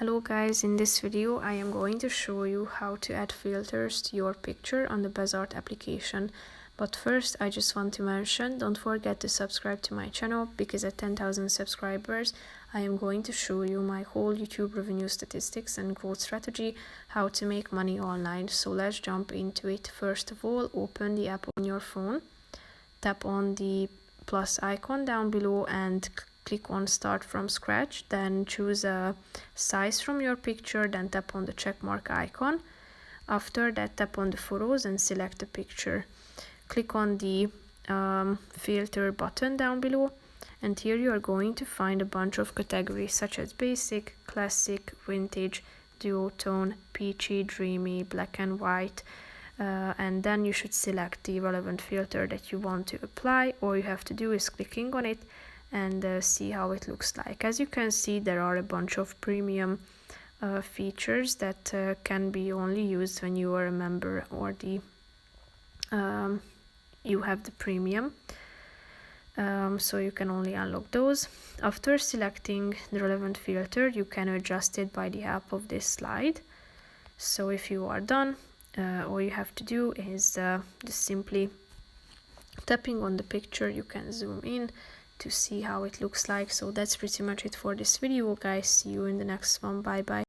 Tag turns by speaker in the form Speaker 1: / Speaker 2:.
Speaker 1: Hello guys, in this video I am going to show you how to add filters to your picture on the Bazaart application. But first I just want to mention, don't forget to subscribe to my channel, because at 10,000 subscribers I am going to show you my whole YouTube revenue statistics and growth strategy, how to make money online. So let's jump into it. First of all, open the app on your phone, tap on the plus icon down below and click on start from scratch, then choose a size from your picture, then tap on the check mark icon. After that, tap on the photos and select a picture. Click on the filter button down below, and here you are going to find a bunch of categories such as basic, classic, vintage, duotone, peachy, dreamy, black and white. And then you should select the relevant filter that you want to apply. All you have to do is clicking on it and see how it looks like. As you can see, there are a bunch of premium features that can be only used when you are a member or the you have the premium, so you can only unlock those. After selecting the relevant filter, you can adjust it by the help of this slide. So if you are done, all you have to do is just simply tapping on the picture. You can zoom in to see how it looks like. So that's pretty much it for this video, guys. See you in the next one. Bye bye.